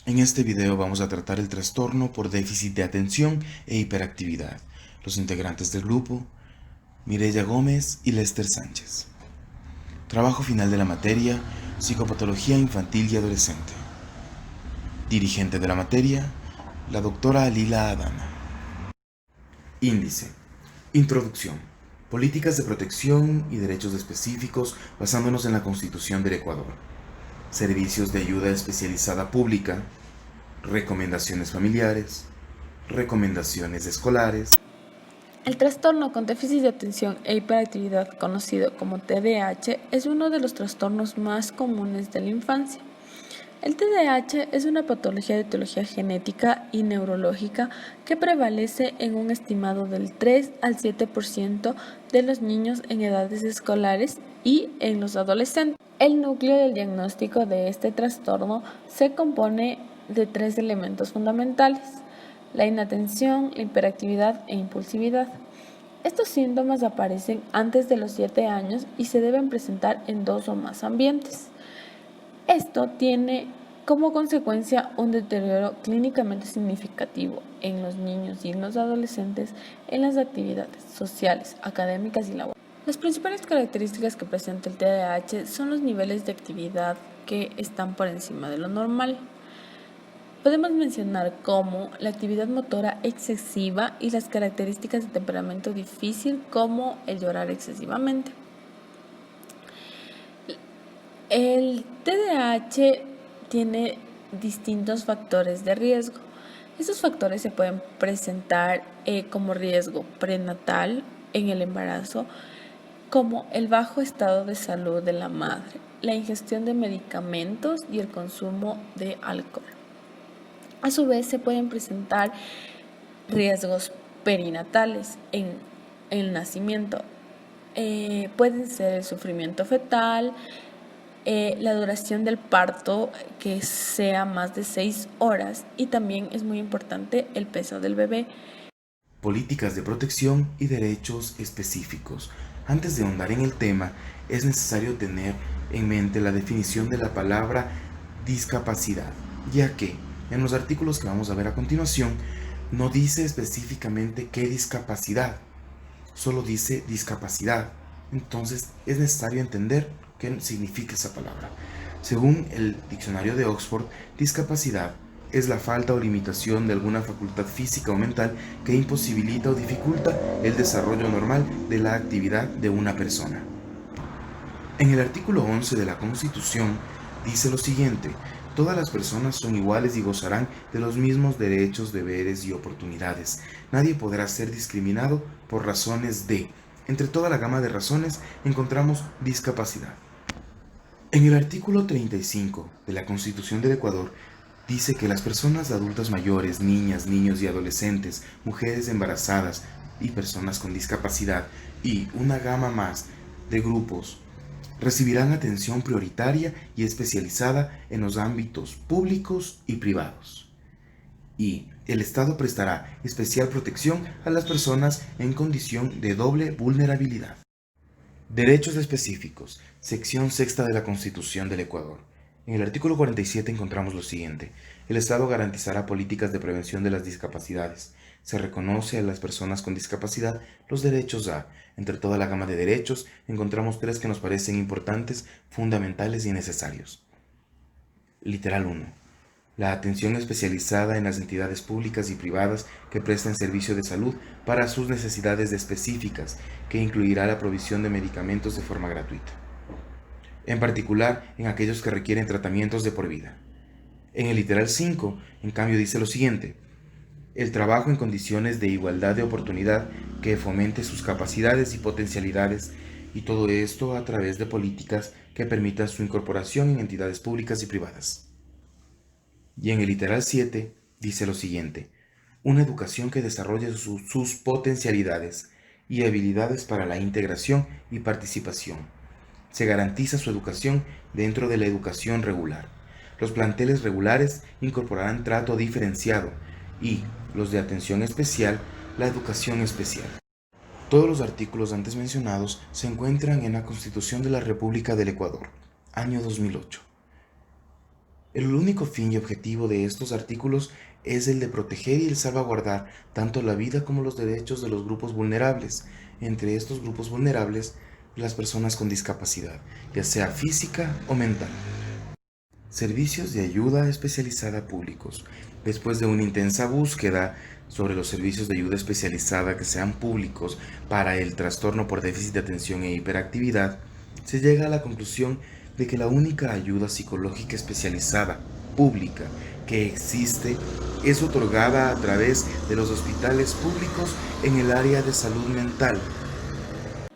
En este video vamos a tratar el trastorno por déficit de atención e hiperactividad. Los integrantes del grupo: Mireya Gómez y Lester Sánchez. Trabajo final de la materia: Psicopatología infantil y adolescente. Dirigente de la materia: la doctora Alila Adana. Índice. Introducción. Políticas de protección y derechos específicos basándonos en la Constitución del Ecuador. Servicios de ayuda especializada pública. Recomendaciones familiares. Recomendaciones escolares. El trastorno con déficit de atención e hiperactividad, conocido como TDAH, es uno de los trastornos más comunes de la infancia. El TDAH es una patología de etiología genética y neurológica que prevalece en un estimado del 3 al 7% de los niños en edades escolares y en los adolescentes. El núcleo del diagnóstico de este trastorno se compone de 3 elementos fundamentales: la inatención, la hiperactividad e impulsividad. Estos síntomas aparecen antes de los 7 años y se deben presentar en 2 o más ambientes. Esto tiene como consecuencia un deterioro clínicamente significativo en los niños y en los adolescentes en las actividades sociales, académicas y laborales. Las principales características que presenta el TDAH son los niveles de actividad que están por encima de lo normal. Podemos mencionar como la actividad motora excesiva y las características de temperamento difícil, como el llorar excesivamente. El TDAH tiene distintos factores de riesgo. Estos factores se pueden presentar como riesgo prenatal en el embarazo, como el bajo estado de salud de la madre, la ingestión de medicamentos y el consumo de alcohol. A su vez, se pueden presentar riesgos perinatales en el nacimiento. Pueden ser el sufrimiento fetal, la duración del parto que sea más de 6 horas, y también es muy importante el peso del bebé. Políticas de protección y derechos específicos. Antes de ahondar en el tema, es necesario tener en mente la definición de la palabra discapacidad, ya que en los artículos que vamos a ver a continuación no dice específicamente qué discapacidad, solo dice discapacidad. Entonces es necesario entender qué significa esa palabra. Según el diccionario de Oxford, discapacidad es la falta o limitación de alguna facultad física o mental que imposibilita o dificulta el desarrollo normal de la actividad de una persona. En el artículo 11 de la Constitución dice lo siguiente: todas las personas son iguales y gozarán de los mismos derechos, deberes y oportunidades. Nadie podrá ser discriminado por razones de. Entre toda la gama de razones encontramos discapacidad. En el artículo 35 de la Constitución del Ecuador dice que las personas adultas mayores, niñas, niños y adolescentes, mujeres embarazadas y personas con discapacidad y una gama más de grupos recibirán atención prioritaria y especializada en los ámbitos públicos y privados. Y el Estado prestará especial protección a las personas en condición de doble vulnerabilidad. Derechos específicos. Sección sexta de la Constitución del Ecuador. En el artículo 47 encontramos lo siguiente: el Estado garantizará políticas de prevención de las discapacidades. Se reconoce a las personas con discapacidad los derechos a. Entre toda la gama de derechos, encontramos 3 que nos parecen importantes, fundamentales y necesarios. Literal 1. La atención especializada en las entidades públicas y privadas que prestan servicio de salud para sus necesidades específicas, que incluirá la provisión de medicamentos de forma gratuita, en particular en aquellos que requieren tratamientos de por vida. En el literal 5, en cambio, dice lo siguiente: el trabajo en condiciones de igualdad de oportunidad que fomente sus capacidades y potencialidades, y todo esto a través de políticas que permitan su incorporación en entidades públicas y privadas. Y en el literal 7 dice lo siguiente: una educación que desarrolle sus potencialidades y habilidades para la integración y participación. Se garantiza su educación dentro de la educación regular. Los planteles regulares incorporarán trato diferenciado y los de atención especial, la educación especial. Todos los artículos antes mencionados se encuentran en la Constitución de la República del Ecuador, año 2008. El único fin y objetivo de estos artículos es el de proteger y el salvaguardar tanto la vida como los derechos de los grupos vulnerables, entre estos grupos vulnerables las personas con discapacidad, ya sea física o mental. Servicios de ayuda especializada públicos. Después de una intensa búsqueda sobre los servicios de ayuda especializada que sean públicos para el trastorno por déficit de atención e hiperactividad, se llega a la conclusión de que la única ayuda psicológica especializada pública que existe es otorgada a través de los hospitales públicos en el área de salud mental.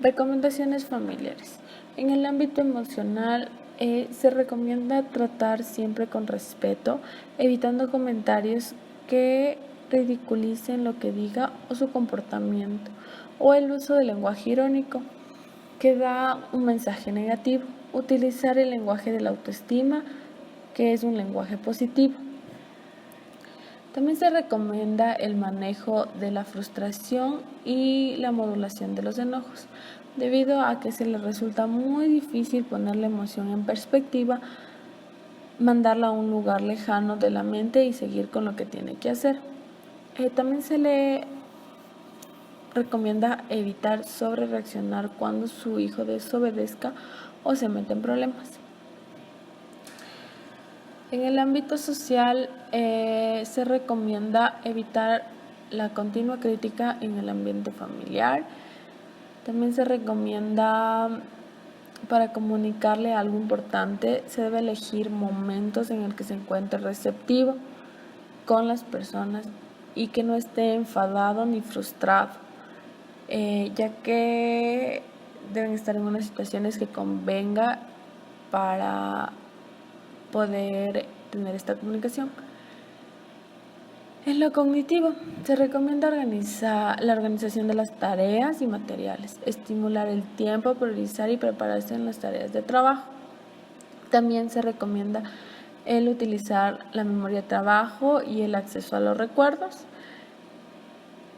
Recomendaciones familiares. En el ámbito emocional, se recomienda tratar siempre con respeto, evitando comentarios que ridiculicen lo que diga o su comportamiento, o el uso del lenguaje irónico, que da un mensaje negativo. Utilizar el lenguaje de la autoestima, que es un lenguaje positivo. También se recomienda el manejo de la frustración y la modulación de los enojos, debido a que se les resulta muy difícil poner la emoción en perspectiva, mandarla a un lugar lejano de la mente y seguir con lo que tiene que hacer. También se le recomienda evitar sobre reaccionar cuando su hijo desobedezca o se mete en problemas. En el ámbito social, se recomienda evitar la continua crítica en el ambiente familiar. También se recomienda, para comunicarle algo importante, se debe elegir momentos en el que se encuentre receptivo con las personas y que no esté enfadado ni frustrado, ya que deben estar en unas situaciones que convenga para poder tener esta comunicación. En lo cognitivo, se recomienda la organización de las tareas y materiales, estimular el tiempo, priorizar y prepararse en las tareas de trabajo. También se recomienda el utilizar la memoria de trabajo y el acceso a los recuerdos.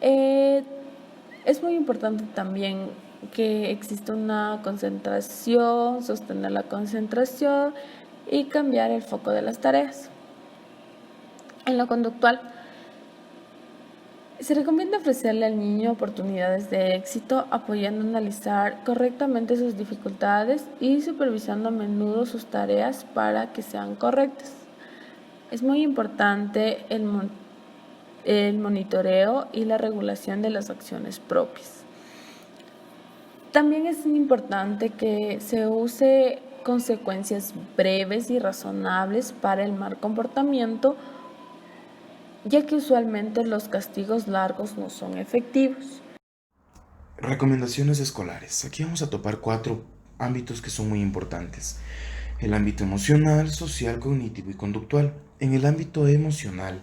Es muy importante también que exista una concentración, sostener la concentración y cambiar el foco de las tareas. En lo conductual, se recomienda ofrecerle al niño oportunidades de éxito, apoyando a analizar correctamente sus dificultades y supervisando a menudo sus tareas para que sean correctas. Es muy importante el monitoreo y la regulación de las acciones propias. También es importante que se use consecuencias breves y razonables para el mal comportamiento, ya que usualmente los castigos largos no son efectivos. Recomendaciones escolares. Aquí vamos a topar 4 ámbitos que son muy importantes. El ámbito emocional, social, cognitivo y conductual. En el ámbito emocional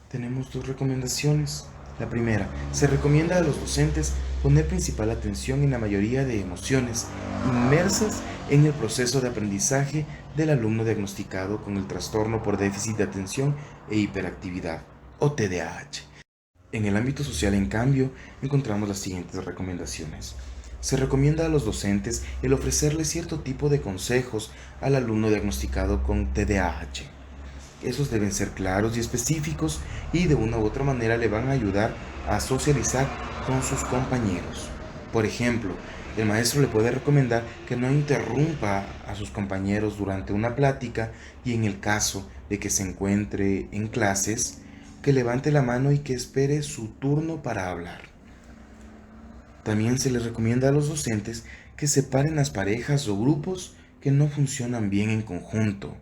tenemos 2 recomendaciones. La primera, se recomienda a los docentes poner principal atención en la mayoría de emociones inmersas en el proceso de aprendizaje del alumno diagnosticado con el trastorno por déficit de atención e hiperactividad, o TDAH. En el ámbito social, en cambio, encontramos las siguientes recomendaciones. Se recomienda a los docentes el ofrecerle cierto tipo de consejos al alumno diagnosticado con TDAH. Esos deben ser claros y específicos y de una u otra manera le van a ayudar a socializar con sus compañeros. Por ejemplo, el maestro le puede recomendar que no interrumpa a sus compañeros durante una plática y en el caso de que se encuentre en clases, que levante la mano y que espere su turno para hablar. También se les recomienda a los docentes que separen las parejas o grupos que no funcionan bien en conjunto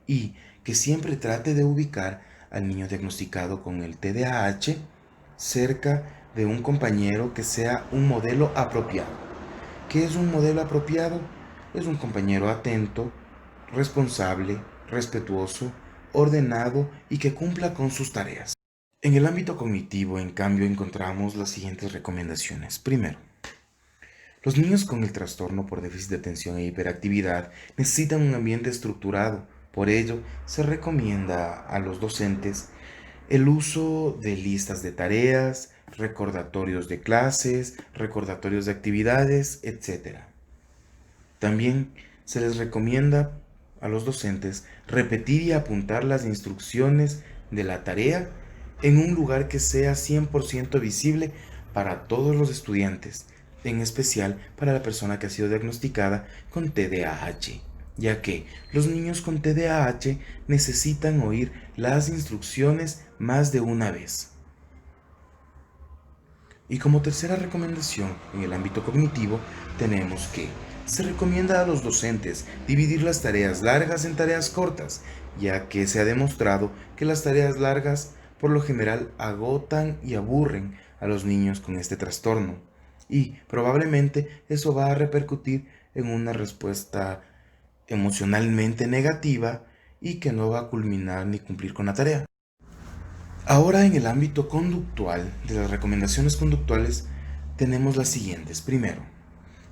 y que siempre trate de ubicar al niño diagnosticado con el TDAH cerca de un compañero que sea un modelo apropiado. ¿Qué es un modelo apropiado? Es un compañero atento, responsable, respetuoso, ordenado y que cumpla con sus tareas. En el ámbito cognitivo, en cambio, encontramos las siguientes recomendaciones. Primero, los niños con el trastorno por déficit de atención e hiperactividad necesitan un ambiente estructurado. Por ello, se recomienda a los docentes el uso de listas de tareas, recordatorios de clases, recordatorios de actividades, etc. También se les recomienda a los docentes repetir y apuntar las instrucciones de la tarea en un lugar que sea 100% visible para todos los estudiantes, en especial para la persona que ha sido diagnosticada con TDAH, ya que los niños con TDAH necesitan oír las instrucciones más de una vez. Y como tercera recomendación en el ámbito cognitivo, tenemos que se recomienda a los docentes dividir las tareas largas en tareas cortas, ya que se ha demostrado que las tareas largas por lo general agotan y aburren a los niños con este trastorno, y probablemente eso va a repercutir en una respuesta emocionalmente negativa y que no va a culminar ni cumplir con la tarea. Ahora en el ámbito conductual, de las recomendaciones conductuales, tenemos las siguientes. Primero,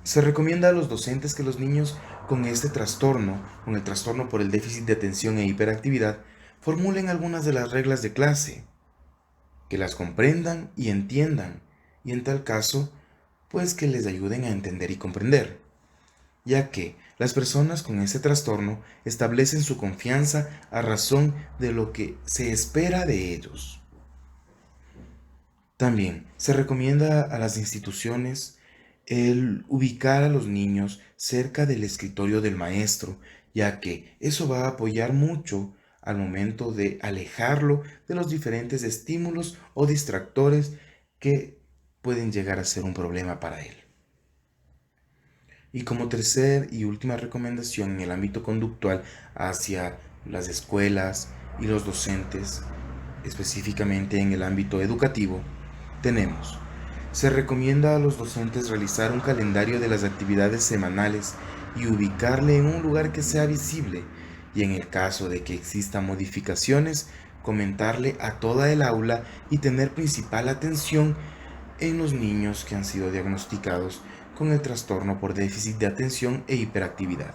se recomienda a los docentes que los niños con este trastorno, con el trastorno por el déficit de atención e hiperactividad, formulen algunas de las reglas de clase, que las comprendan y entiendan, y en tal caso, pues que les ayuden a entender y comprender, ya que las personas con este trastorno establecen su confianza a razón de lo que se espera de ellos. También se recomienda a las instituciones el ubicar a los niños cerca del escritorio del maestro, ya que eso va a apoyar mucho al momento de alejarlo de los diferentes estímulos o distractores que pueden llegar a ser un problema para él. Y como tercer y última recomendación en el ámbito conductual hacia las escuelas y los docentes, específicamente en el ámbito educativo, tenemos: se recomienda a los docentes realizar un calendario de las actividades semanales y ubicarle en un lugar que sea visible, y en el caso de que existan modificaciones, comentarle a toda el aula y tener principal atención en los niños que han sido diagnosticados con el trastorno por déficit de atención e hiperactividad.